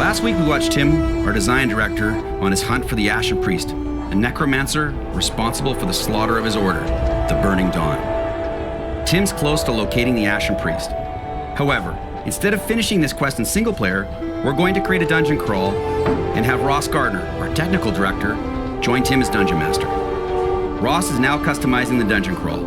Last week we watched Tim, our design director, on his hunt for the Ashen Priest, a necromancer responsible for the slaughter of his order, the Burning Dawn. Tim's close to locating the Ashen Priest. However, instead of finishing this quest in single player, we're going to create a dungeon crawl and have Ross Gardner, our technical director, join Tim as Dungeon Master. Ross is now customizing the dungeon crawl,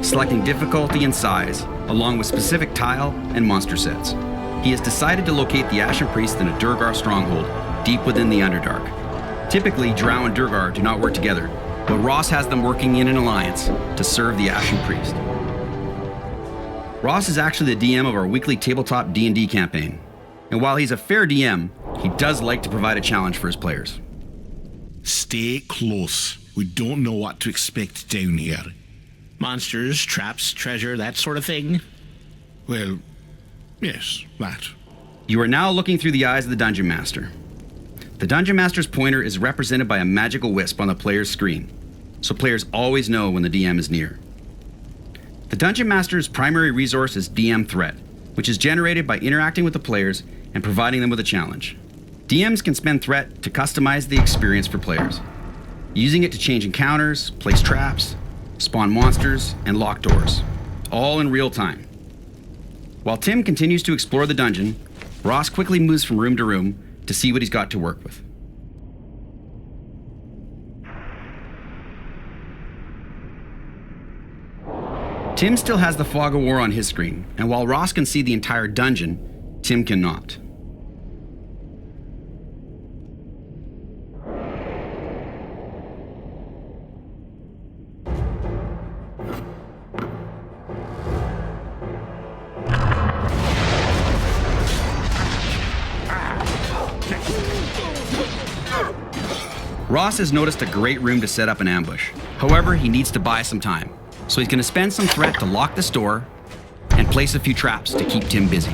selecting difficulty and size, along with specific tile and monster sets. He has decided to locate the Ashen Priest in a Durgar stronghold, deep within the Underdark. Typically, Drow and Durgar do not work together, but Ross has them working in an alliance to serve the Ashen Priest. Ross is actually the DM of our weekly tabletop D&D campaign, and while he's a fair DM, he does like to provide a challenge for his players. Stay close. We don't know what to expect down here. Monsters, traps, treasure, that sort of thing? Well, yes, that. You are now looking through the eyes of the Dungeon Master. The Dungeon Master's pointer is represented by a magical wisp on the player's screen, so players always know when the DM is near. The Dungeon Master's primary resource is DM Threat, which is generated by interacting with the players and providing them with a challenge. DMs can spend Threat to customize the experience for players, using it to change encounters, place traps, spawn monsters, and lock doors, all in real time. While Tim continues to explore the dungeon, Ross quickly moves from room to room to see what he's got to work with. Tim still has the Fog of War on his screen, and while Ross can see the entire dungeon, Tim cannot. Ross has noticed a great room to set up an ambush. However, he needs to buy some time, so he's going to spend some Threat to lock this door and place a few traps to keep Tim busy.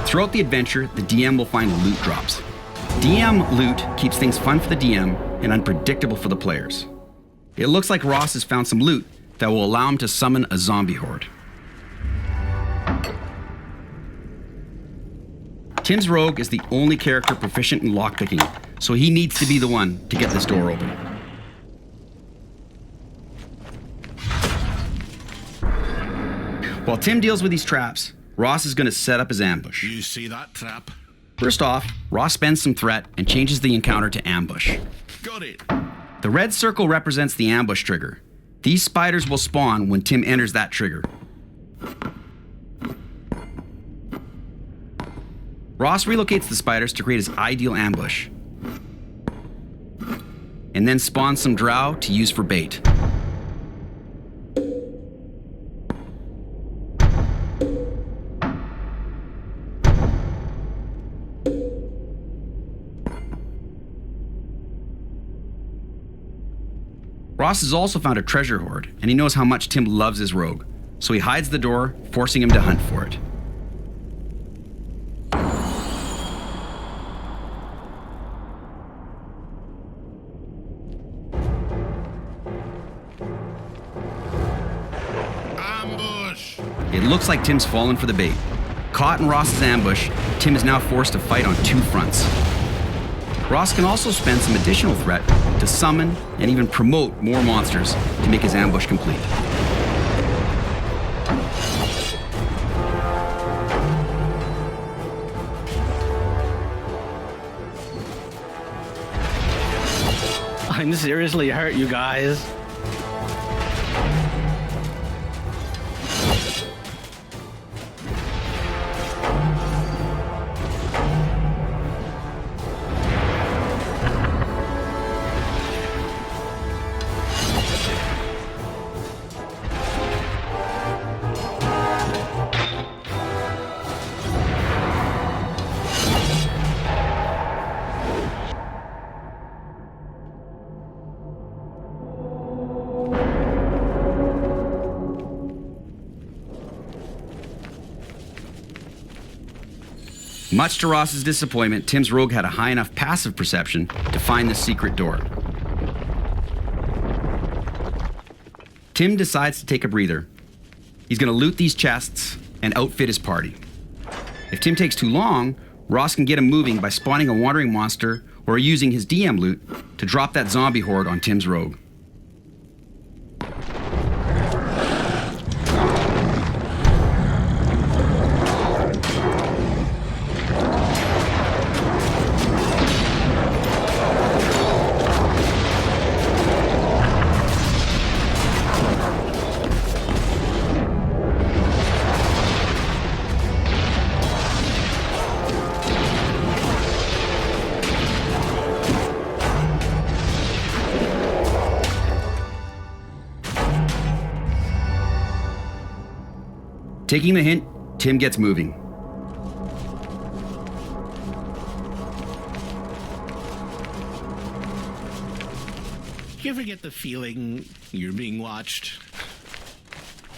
Throughout the adventure, the DM will find loot drops. DM loot keeps things fun for the DM and unpredictable for the players. It looks like Ross has found some loot that will allow him to summon a zombie horde. Tim's rogue is the only character proficient in lockpicking, so he needs to be the one to get this door open. While Tim deals with these traps, Ross is going to set up his ambush. You see that trap? First off, Ross spends some Threat and changes the encounter to ambush. Got it. The red circle represents the ambush trigger. These spiders will spawn when Tim enters that trigger. Ross relocates the spiders to create his ideal ambush, and then spawns some drow to use for bait. Ross has also found a treasure hoard, and he knows how much Tim loves his rogue, so he hides the door, forcing him to hunt for it. It looks like Tim's fallen for the bait. Caught in Ross's ambush, Tim is now forced to fight on two fronts. Ross can also spend some additional Threat to summon and even promote more monsters to make his ambush complete. I'm seriously hurt, you guys. Much to Ross's disappointment, Tim's rogue had a high enough passive perception to find the secret door. Tim decides to take a breather. He's going to loot these chests and outfit his party. If Tim takes too long, Ross can get him moving by spawning a wandering monster or using his DM loot to drop that zombie horde on Tim's rogue. Taking the hint, Tim gets moving. You ever get the feeling you're being watched?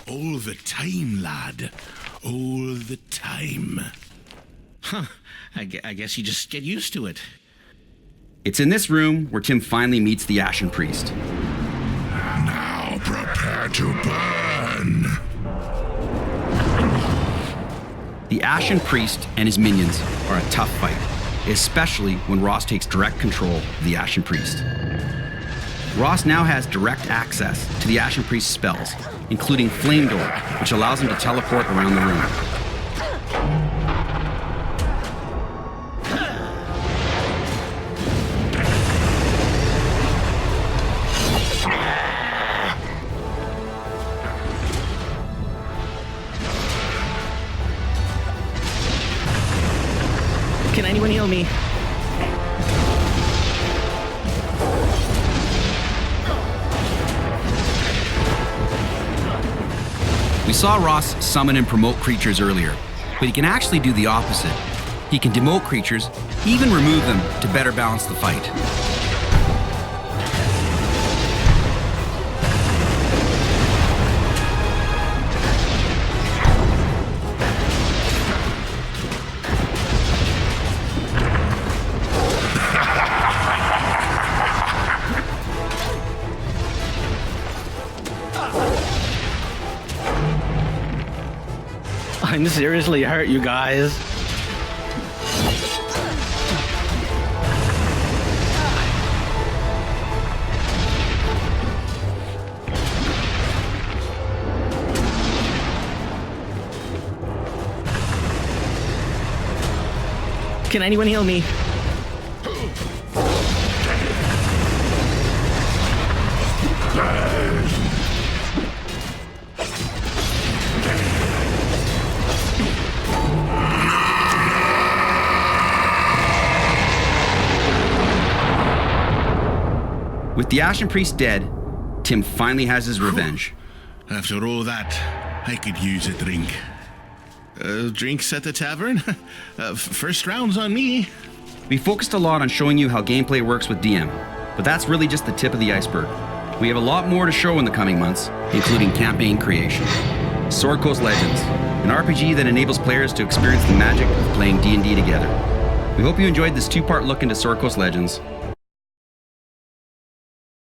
All the time, lad. All the time. Huh. I guess you just get used to it. It's in this room where Tim finally meets the Ashen Priest. Now prepare to burn. The Ashen Priest and his minions are a tough fight, especially when Ross takes direct control of the Ashen Priest. Ross now has direct access to the Ashen Priest's spells, including Flame Door, which allows him to teleport around the room. Can anyone heal me? We saw Ross summon and promote creatures earlier, but he can actually do the opposite. He can demote creatures, even remove them to better balance the fight. I'm seriously hurt, you guys. Can anyone heal me? With the Ashen Priest dead, Tim finally has his revenge. After all that, I could use a drink. Drinks at the tavern? First round's on me. We focused a lot on showing you how gameplay works with DM, but that's really just the tip of the iceberg. We have a lot more to show in the coming months, including campaign creation, Sword Coast Legends, an RPG that enables players to experience the magic of playing D&D together. We hope you enjoyed this two-part look into Sword Coast Legends,